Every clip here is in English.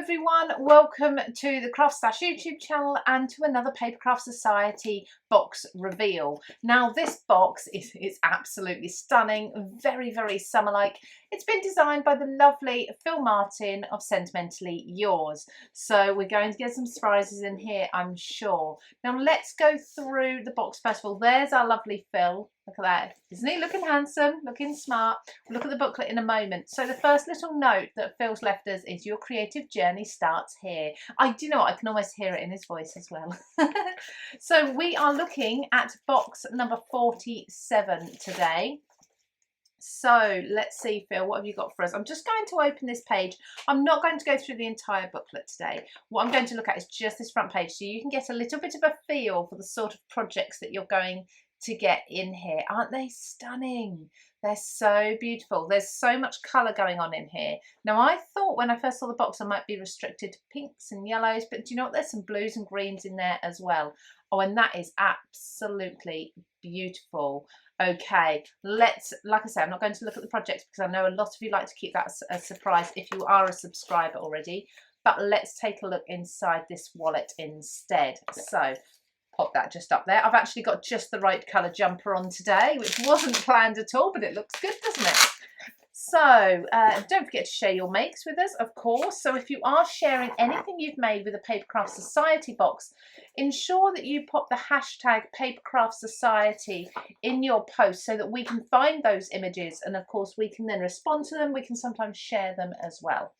everyone, welcome to the CraftStash YouTube channel and to another Papercraft Society box reveal. Now this box is absolutely stunning, very summer-like. It's been designed by the lovely Phill Martin of Sentimentally Yours. So we're going to get some surprises in here, I'm sure. Now let's go through the box first of all. There's our lovely Phill. Look at that. Isn't he looking handsome, looking smart? We'll look at the booklet in a moment. So the first little note that Phil's left us is your creative journey starts here. I do know, I can almost hear it in his voice as well. So we are looking at box number 47 today. So let's see, Phill, what have you got for us? I'm just going to open this page. I'm not going to go through the entire booklet today. What I'm going to look at is just this front page so you can get a little bit of a feel for the sort of projects that you're going to get in here. Aren't they stunning? They're so beautiful. There's so much colour going on in here. Now I thought when I first saw the box I might be restricted to pinks and yellows, but do you know what? There's some blues and greens in there as well. Oh, and that is absolutely beautiful. Okay, let's, like I say, I'm not going to look at the projects because I know a lot of you like to keep that a surprise if you are a subscriber already, but let's take a look inside this wallet instead. So pop that just up there. I've actually got just the right colour jumper on today, which wasn't planned at all, but it looks good, doesn't it? So don't forget to share your makes with us, of course. So if you are sharing anything you've made with a Papercraft Society box, ensure that you pop the hashtag Papercraft Society in your post so that we can find those images, and of course we can then respond to them. We can sometimes share them as well.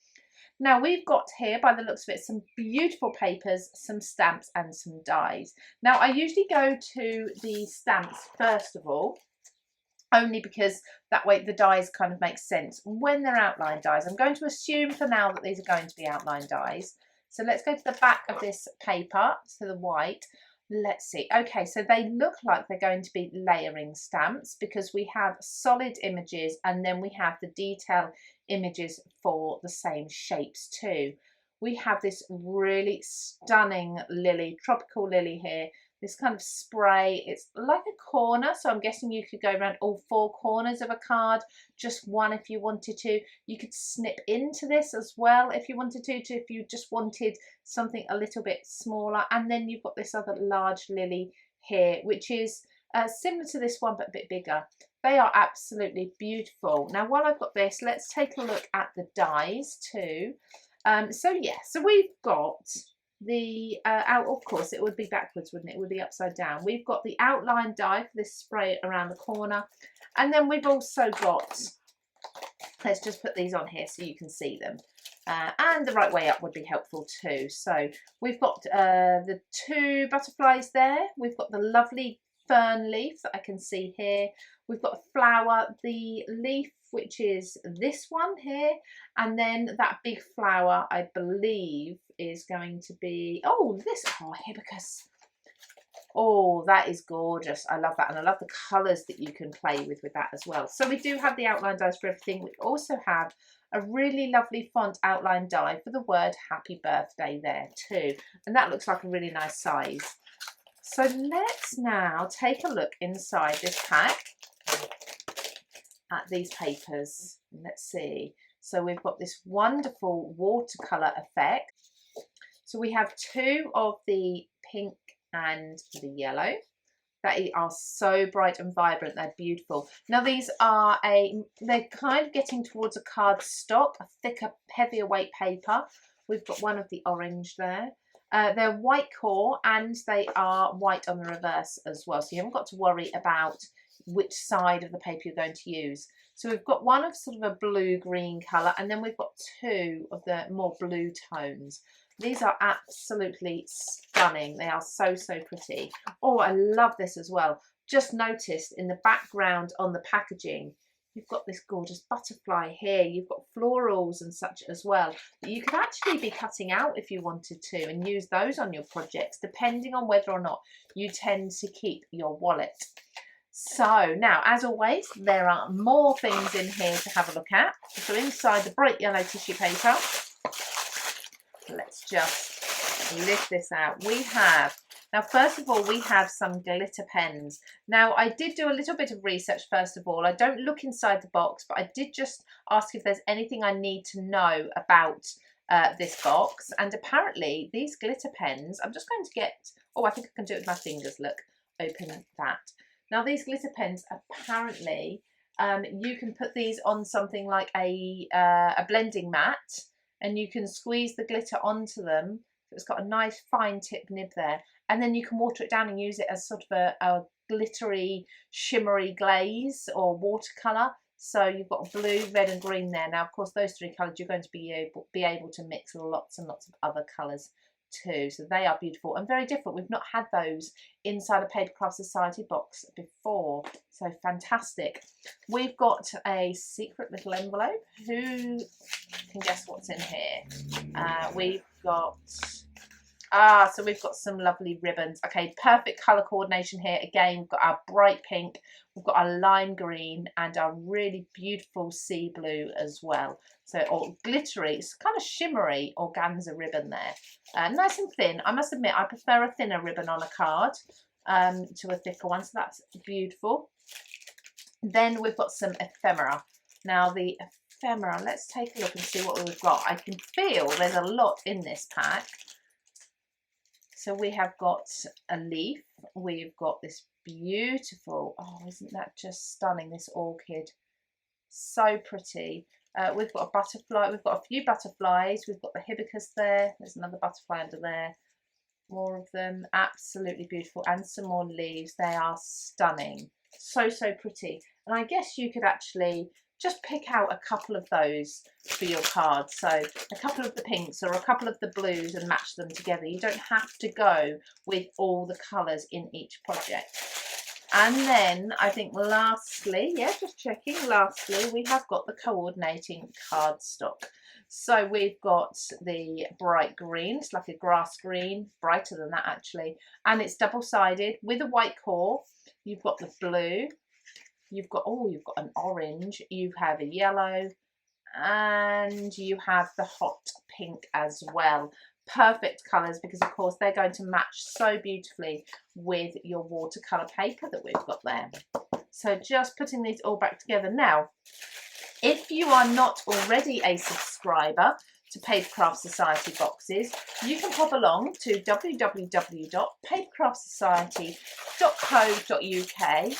Now we've got here, by the looks of it, some beautiful papers, some stamps and some dies. Now I usually go to the stamps first of all, only because that way the dies kind of make sense when they're outline dies. I'm going to assume for now that these are going to be outline dies. So let's go to the back of this paper, so the white. Let's see. Okay, so they look like they're going to be layering stamps because we have solid images and then we have the detail images for the same shapes too. We have this really stunning lily, tropical lily here. This kind of spray, it's like a corner, so I'm guessing you could go around all four corners of a card, just one if you wanted to. You could snip into this as well if you wanted to if you just wanted something a little bit smaller. And then you've got this other large lily here, which is similar to this one but a bit bigger. They are absolutely beautiful. Now while I've got this, let's take a look at the dies too. So we've got the of course it would be backwards, wouldn't it? It would be upside down. We've got the outline die for this spray around the corner, and then we've also got, let's just put these on here so you can see them, and the right way up would be helpful too. So we've got the two butterflies there, we've got the lovely fern leaf that I can see here, we've got a flower, the leaf which is this one here, and then that big flower I believe is going to be, oh, this, oh, hibiscus. Oh, that is gorgeous. I love that, and I love the colours that you can play with that as well. So we do have the outline dies for everything. We also have a really lovely font outline die for the word happy birthday there too, and that looks like a really nice size. So let's now take a look inside this pack at these papers. Let's see. So we've got this wonderful watercolour effect. So we have two of the pink and the yellow that are so bright and vibrant. They're beautiful. Now these are they're kind of getting towards a card stock, a thicker, heavier weight paper. We've got one of the orange there. They're white core and they are white on the reverse as well. So you haven't got to worry about which side of the paper you're going to use. So we've got one of sort of a blue-green colour, and then we've got two of the more blue tones. These are absolutely stunning. They are so pretty. Oh, I love this as well. Just noticed in the background on the packaging, you've got this gorgeous butterfly here. You've got florals and such as well that you could actually be cutting out if you wanted to and use those on your projects, depending on whether or not you tend to keep your wallet. So now, as always, there are more things in here to have a look at. So inside the bright yellow tissue paper, let's just lift this out. We have, now first of all, we have some glitter pens. Now I did do a little bit of research first of all. I don't look inside the box, but I did just ask if there's anything I need to know about this box. And apparently these glitter pens, I'm just going to get, oh, I think I can do it with my fingers, look, open that. Now these glitter pens, apparently you can put these on something like a blending mat, and you can squeeze the glitter onto them. It's got a nice fine tip nib there, and then you can water it down and use it as sort of a glittery, shimmery glaze or watercolour. So you've got blue, red and green there. Now, of course, those three colours you're going to be able to mix lots and lots of other colours too. So they are beautiful and very different. We've not had those inside a Papercraft Society box before. So fantastic. We've got a secret little envelope. Who can guess what's in here? We've got... so we've got some lovely ribbons. Okay, perfect colour coordination here. Again, we've got our bright pink, we've got our lime green and our really beautiful sea blue as well. So, or glittery, it's kind of shimmery organza ribbon there. Nice and thin. I must admit, I prefer a thinner ribbon on a card to a thicker one, so that's beautiful. Then we've got some ephemera. Now the ephemera, let's take a look and see what we've got. I can feel there's a lot in this pack. So we have got a leaf, we've got this beautiful, oh, isn't that just stunning, this orchid, so pretty. We've got a butterfly, we've got a few butterflies, we've got the hibiscus there, there's another butterfly under there, more of them, absolutely beautiful, and some more leaves. They are stunning, so pretty. And I guess you could actually just pick out a couple of those for your cards. So a couple of the pinks or a couple of the blues and match them together. You don't have to go with all the colours in each project. And then I think lastly, yeah, just checking, lastly, we have got the coordinating cardstock. So we've got the bright green, it's like a grass green, brighter than that actually, and it's double-sided with a white core. You've got the blue, you've got an orange, you have a yellow, and you have the hot pink as well. Perfect colours because of course they're going to match so beautifully with your watercolour paper that we've got there. So just putting these all back together now. If you are not already a subscriber to Papercraft Society boxes, you can pop along to www.papercraftsociety.co.uk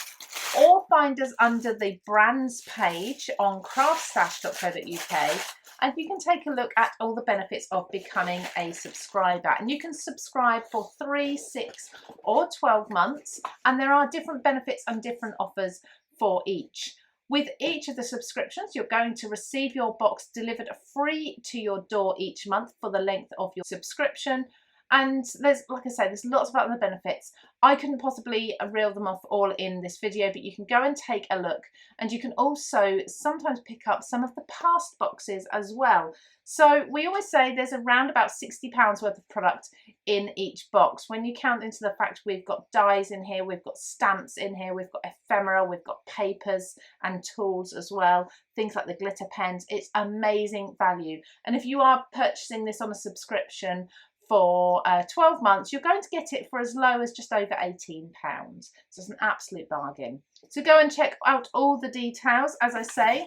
or find us under the brands page on CraftStash.co.uk, and you can take a look at all the benefits of becoming a subscriber. And you can subscribe for 3, 6 or 12 months, and there are different benefits and different offers for each. With each of the subscriptions, you're going to receive your box delivered free to your door each month for the length of your subscription. And there's, like I say, there's lots of other benefits. I couldn't possibly reel them off all in this video, but you can go and take a look. And you can also sometimes pick up some of the past boxes as well. So we always say there's around about £60 worth of product in each box. When you count into the fact we've got dies in here, we've got stamps in here, we've got ephemera, we've got papers and tools as well, things like the glitter pens. It's amazing value. And if you are purchasing this on a subscription for 12 months, you're going to get it for as low as just over £18. So it's an absolute bargain. So go and check out all the details, as I say,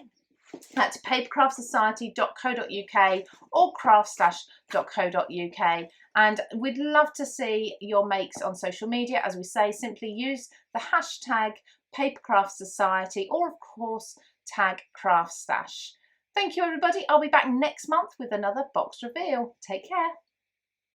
at papercraftsociety.co.uk or craftstash.co.uk. And we'd love to see your makes on social media. As we say, simply use the hashtag papercraftsociety or of course tag CraftStash. Thank you everybody. I'll be back next month with another box reveal. Take care.